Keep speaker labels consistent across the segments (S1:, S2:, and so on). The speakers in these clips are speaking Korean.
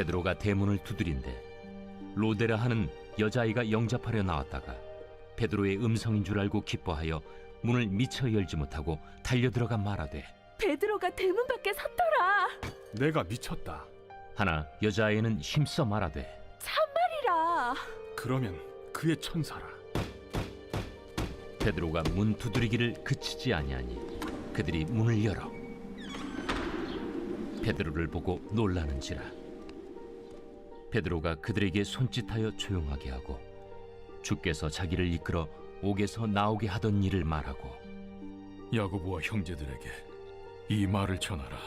S1: 베드로가 대문을 두드린대 로데라 하는 여자아이가 영접하려 나왔다가 베드로의 음성인 줄 알고 기뻐하여 문을 미처 열지 못하고 달려들어가 말하되
S2: 베드로가 대문 밖에 섰더라.
S3: 내가 미쳤다.
S1: 하나 여자아이는 힘써 말하되
S2: 참말이라.
S3: 그러면 그의 천사라.
S1: 베드로가 문 두드리기를 그치지 아니하니 그들이 문을 열어 베드로를 보고 놀라는지라. 베드로가 그들에게 손짓하여 조용하게 하고 주께서 자기를 이끌어 옥에서 나오게 하던 일을 말하고
S3: 야고보와 형제들에게 이 말을 전하라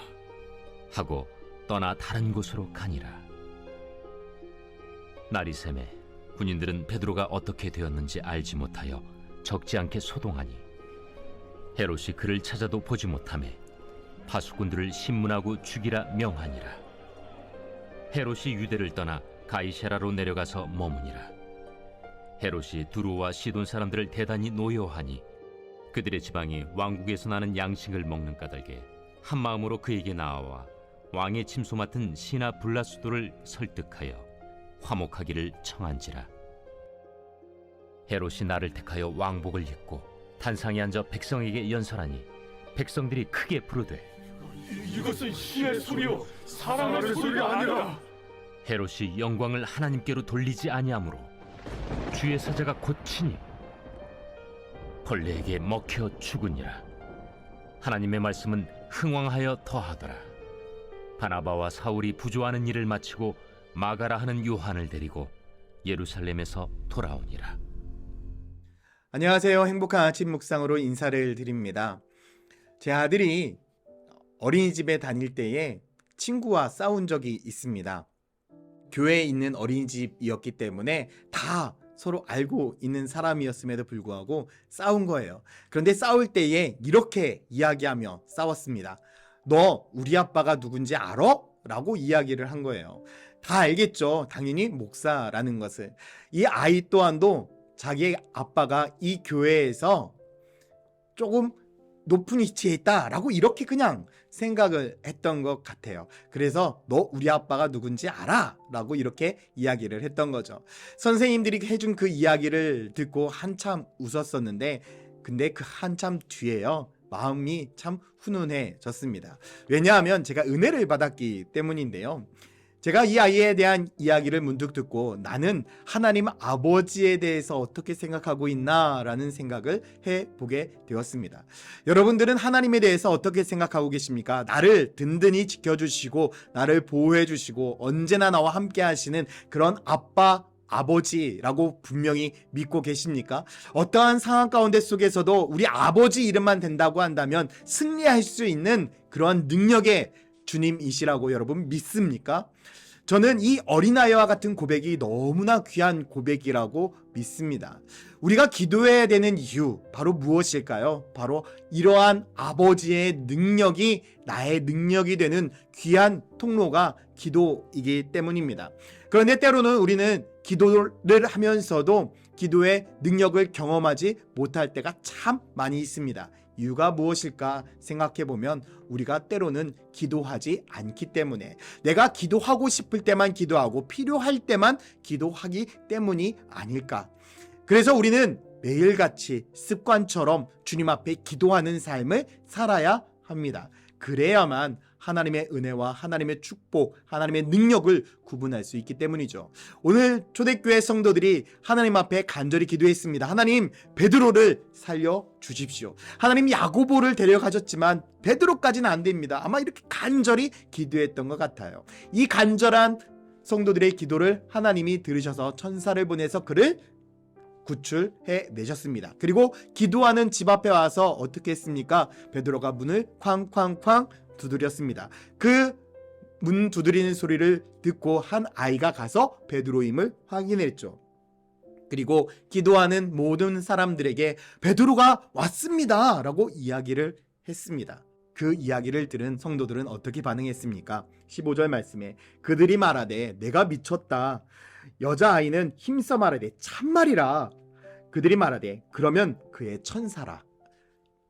S1: 하고 떠나 다른 곳으로 가니라. 날이 새매 군인들은 베드로가 어떻게 되었는지 알지 못하여 적지 않게 소동하니 헤롯이 그를 찾아도 보지 못하매 파수꾼들을 신문하고 죽이라 명하니라. 헤롯이 유대를 떠나 가이사랴로 내려가서 머무니라. 헤롯이 두로와 시돈 사람들을 대단히 노여하니 그들의 지방이 왕국에서 나는 양식을 먹는 까닭에 한 마음으로 그에게 나아와 왕의 침소 맡은 시나 블라수도를 설득하여 화목하기를 청한지라. 헤롯이 나를 택하여 왕복을 입고 단상에 앉아 백성에게 연설하니 백성들이 크게 부르되
S3: 이것은 신의 소리요 사람의 소리가 아니라.
S1: 헤롯이 영광을 하나님께로 돌리지 아니하므로 주의 사자가 곧 치니 벌레에게 먹혀 죽으니라. 하나님의 말씀은 흥왕하여 더하더라. 바나바와 사울이 부조하는 일을 마치고 마가라 하는 요한을 데리고 예루살렘에서 돌아오니라.
S4: 안녕하세요. 행복한 아침 묵상으로 인사를 드립니다. 제 아들이 어린이집에 다닐 때에 친구와 싸운 적이 있습니다. 교회에 있는 어린이집이었기 때문에 다 서로 알고 있는 사람이었음에도 불구하고 싸운 거예요. 그런데 싸울 때에 이렇게 이야기하며 싸웠습니다. 너 우리 아빠가 누군지 알아? 라고 이야기를 한 거예요. 다 알겠죠. 당연히 목사라는 것을. 이 아이 또한도 자기 아빠가 이 교회에서 조금 높은 위치에 있다라고 이렇게 그냥 생각을 했던 것 같아요. 그래서 너 우리 아빠가 누군지 알아? 라고 이렇게 이야기를 했던 거죠. 선생님들이 해준 그 이야기를 듣고 한참 웃었었는데 근데 그 한참 뒤에요. 마음이 참 훈훈해졌습니다. 왜냐하면 제가 은혜를 받았기 때문인데요. 제가 이 아이에 대한 이야기를 문득 듣고 나는 하나님 아버지에 대해서 어떻게 생각하고 있나 라는 생각을 해보게 되었습니다. 여러분들은 하나님에 대해서 어떻게 생각하고 계십니까? 나를 든든히 지켜주시고 나를 보호해주시고 언제나 나와 함께 하시는 그런 아빠 아버지라고 분명히 믿고 계십니까? 어떠한 상황 가운데 속에서도 우리 아버지 이름만 된다고 한다면 승리할 수 있는 그런 능력의 주님이시라고 여러분 믿습니까? 저는 이 어린아이와 같은 고백이 너무나 귀한 고백이라고 믿습니다. 우리가 기도해야 되는 이유 바로 무엇일까요? 바로 이러한 아버지의 능력이 나의 능력이 되는 귀한 통로가 기도이기 때문입니다. 그런데 때로는 우리는 기도를 하면서도 기도의 능력을 경험하지 못할 때가 참 많이 있습니다. 이유가 무엇일까 생각해보면 우리가 때로는 기도하지 않기 때문에 내가 기도하고 싶을 때만 기도하고 필요할 때만 기도하기 때문이 아닐까. 그래서 우리는 매일같이 습관처럼 주님 앞에 기도하는 삶을 살아야 합니다. 그래야만 하나님의 은혜와 하나님의 축복, 하나님의 능력을 구분할 수 있기 때문이죠. 오늘 초대교회 성도들이 하나님 앞에 간절히 기도했습니다. 하나님, 베드로를 살려주십시오. 하나님, 야고보를 데려가셨지만 베드로까지는 안 됩니다. 아마 이렇게 간절히 기도했던 것 같아요. 이 간절한 성도들의 기도를 하나님이 들으셔서 천사를 보내서 그를 구출해 내셨습니다. 그리고 기도하는 집 앞에 와서 어떻게 했습니까? 베드로가 문을 쾅쾅쾅 두드렸습니다. 그 문 두드리는 소리를 듣고 한 아이가 가서 베드로임을 확인했죠. 그리고 기도하는 모든 사람들에게 베드로가 왔습니다 라고 이야기를 했습니다. 그 이야기를 들은 성도들은 어떻게 반응했습니까? 15절 말씀에 그들이 말하되 내가 미쳤다. 여자아이는 힘써 말하되 참말이라. 그들이 말하되 그러면 그의 천사라.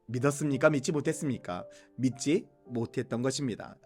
S4: 믿었습니까? 믿지 못했습니까? 믿지 못했던 것입니다.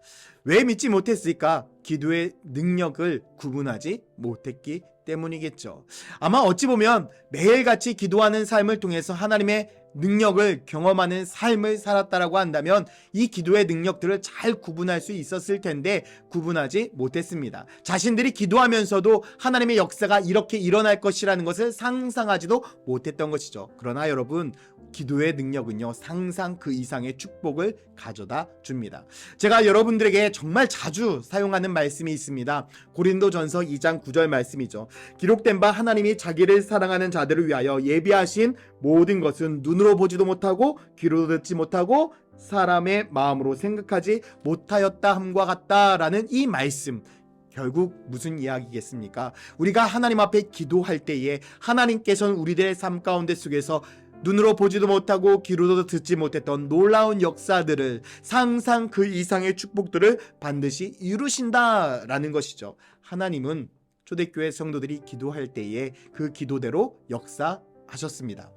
S4: 왜 믿지 못했을까? 기도의 능력을 구분하지 못했기 때문이겠죠. 아마 어찌 보면 매일같이 기도하는 삶을 통해서 하나님의 능력을 경험하는 삶을 살았다라고 한다면 이 기도의 능력들을 잘 구분할 수 있었을 텐데 구분하지 못했습니다. 자신들이 기도하면서도 하나님의 역사가 이렇게 일어날 것이라는 것을 상상하지도 못했던 것이죠. 그러나 여러분, 기도의 능력은요, 상상 그 이상의 축복을 가져다 줍니다. 제가 여러분들에게 정말 자주 사용하는 말씀이 있습니다. 고린도전서 2장 9절 말씀이죠. 기록된 바 하나님이 자기를 사랑하는 자들을 위하여 예비하신 모든 것은 눈으로 보지도 못하고 귀로 듣지 못하고 사람의 마음으로 생각하지 못하였다 함과 같다라는 이 말씀, 결국 무슨 이야기겠습니까? 우리가 하나님 앞에 기도할 때에 하나님께서는 우리들의 삶 가운데 속에서 눈으로 보지도 못하고 귀로도 듣지 못했던 놀라운 역사들을, 상상 그 이상의 축복들을 반드시 이루신다라는 것이죠. 하나님은 초대교회 성도들이 기도할 때에 그 기도대로 역사하셨습니다.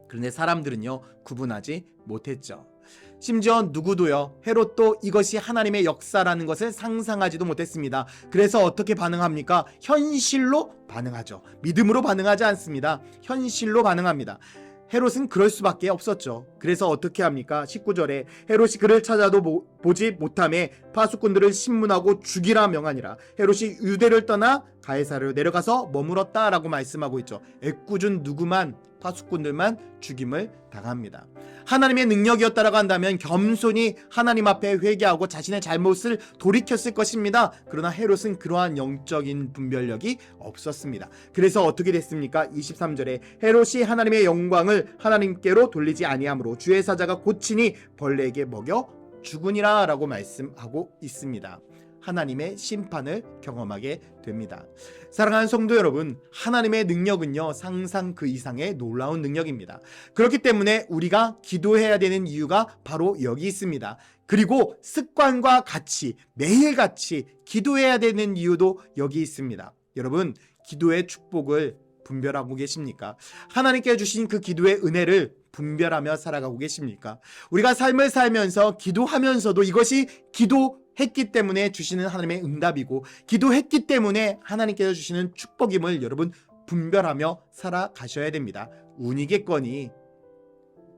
S4: 그런데 사람들은요, 구분하지 못했죠. 심지어 누구도요, 헤롯도 이것이 하나님의 역사라는 것을 상상하지도 못했습니다. 그래서 어떻게 반응합니까? 현실로 반응하죠. 믿음으로 반응하지 않습니다. 현실로 반응합니다. 헤롯은 그럴 수밖에 없었죠. 그래서 어떻게 합니까? 19절에 헤롯이 그를 찾아도 보지 못함에 파수꾼들을 신문하고 죽이라 명하니라. 헤롯이 유대를 떠나 가이사랴로 내려가서 머물었다라고 말씀하고 있죠. 애꿎은 누구만, 파수꾼들만 죽임을 당합니다. 하나님의 능력이었다라고 한다면 겸손히 하나님 앞에 회개하고 자신의 잘못을 돌이켰을 것입니다. 그러나 헤롯은 그러한 영적인 분별력이 없었습니다. 그래서 어떻게 됐습니까? 23절에 헤롯이 하나님의 영광을 하나님께로 돌리지 아니하므로 주의 사자가 고치니 벌레에게 먹여 죽으니라 라고 말씀하고 있습니다. 하나님의 심판을 경험하게 됩니다. 사랑하는 성도 여러분, 하나님의 능력은요, 상상 그 이상의 놀라운 능력입니다. 그렇기 때문에 우리가 기도해야 되는 이유가 바로 여기 있습니다. 그리고 습관과 같이 매일같이 기도해야 되는 이유도 여기 있습니다. 여러분, 기도의 축복을 분별하고 계십니까? 하나님께 주신 그 기도의 은혜를 분별하며 살아가고 계십니까? 우리가 삶을 살면서 기도하면서도 이것이 기도했기 때문에 주시는 하나님의 응답이고 기도했기 때문에 하나님께서 주시는 축복임을 여러분 분별하며 살아가셔야 됩니다. 운이겠거니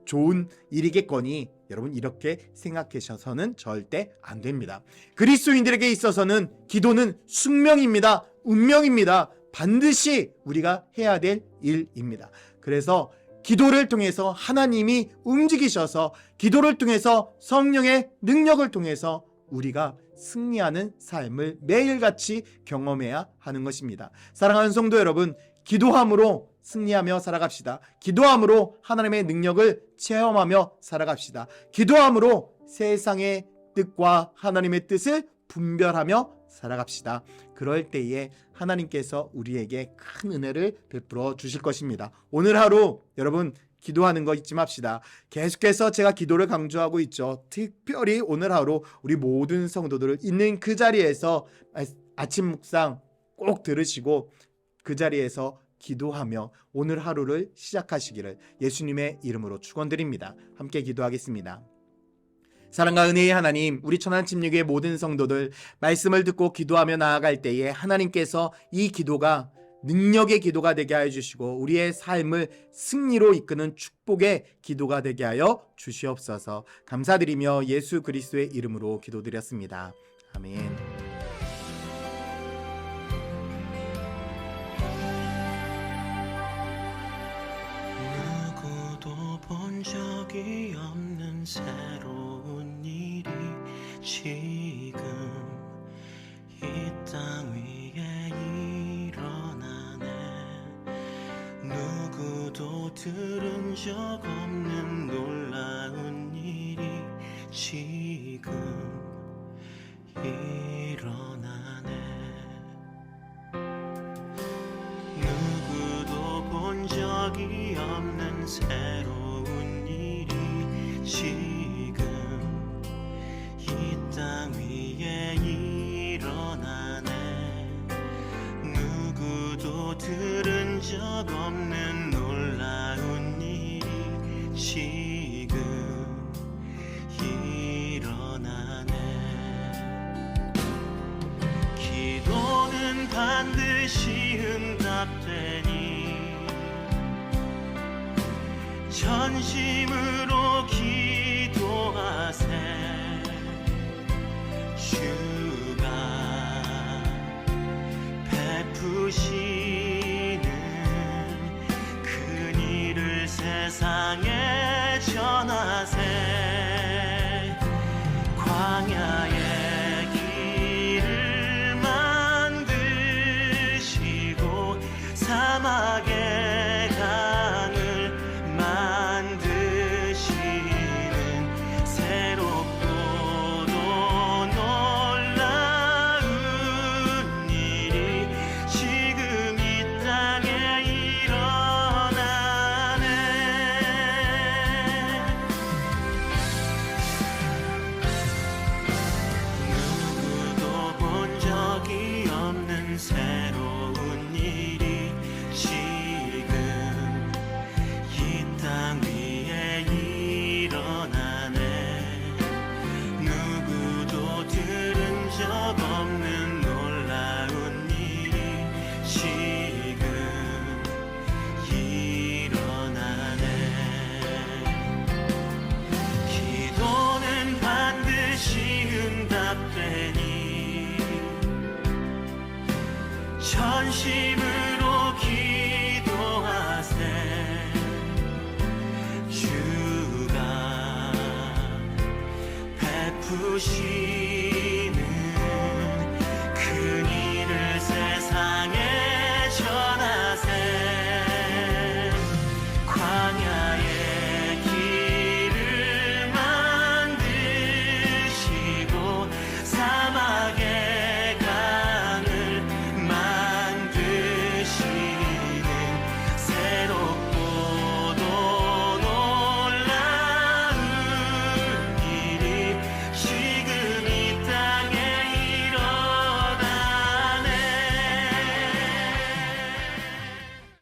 S4: 좋은 일이겠거니 여러분 이렇게 생각하셔서는 절대 안 됩니다. 그리스도인들에게 있어서는 기도는 숙명입니다. 운명입니다. 반드시 우리가 해야 될 일입니다. 그래서 기도를 통해서 하나님이 움직이셔서 기도를 통해서 성령의 능력을 통해서 우리가 승리하는 삶을 매일같이 경험해야 하는 것입니다. 사랑하는 성도 여러분, 기도함으로 승리하며 살아갑시다. 기도함으로 하나님의 능력을 체험하며 살아갑시다. 기도함으로 세상의 뜻과 하나님의 뜻을 분별하며 살아갑시다. 그럴 때에 하나님께서 우리에게 큰 은혜를 베풀어 주실 것입니다. 오늘 하루 여러분 기도하는 거 잊지 맙시다. 계속해서 제가 기도를 강조하고 있죠. 특별히 오늘 하루 우리 모든 성도들을 있는 그 자리에서 아침 묵상 꼭 들으시고 그 자리에서 기도하며 오늘 하루를 시작하시기를 예수님의 이름으로 축원드립니다. 함께 기도하겠습니다. 사랑과 은혜의 하나님, 우리 천안침례교회 모든 성도들 말씀을 듣고 기도하며 나아갈 때에 하나님께서 이 기도가 능력의 기도가 되게 하여 주시고 우리의 삶을 승리로 이끄는 축복의 기도가 되게 하여 주시옵소서. 감사드리며 예수 그리스도의 이름으로 기도드렸습니다. 아멘.
S5: 누구도 본 적이 없는 새로운 일이 지금 이 땅 위에 일어나네. 누구도 들은 적 없는 놀라운 일이 지금 일어나네. 누구도 본 적이 없는 새로운 일이 지금 이 땅 위에 일어나네. 누구도 들은 적 없는 놀라운 일이 지금 일어나네. 전심으로 기도하세 주가 베푸시는 큰 일을 세상에 전하세 광야의 길을 만드시고 사막의 강을 만드시는 새롭고도 놀라운 일이 지금 이 땅에 일어나네 누구도 본 적이 없는 새로운 일이 지금 이 땅 위에 일어나네 누구도 들은 적 없는 놀라운 일이 지금 일어나네 기도는 반드시 응답되니 전심으로 기도하세 주가 베푸시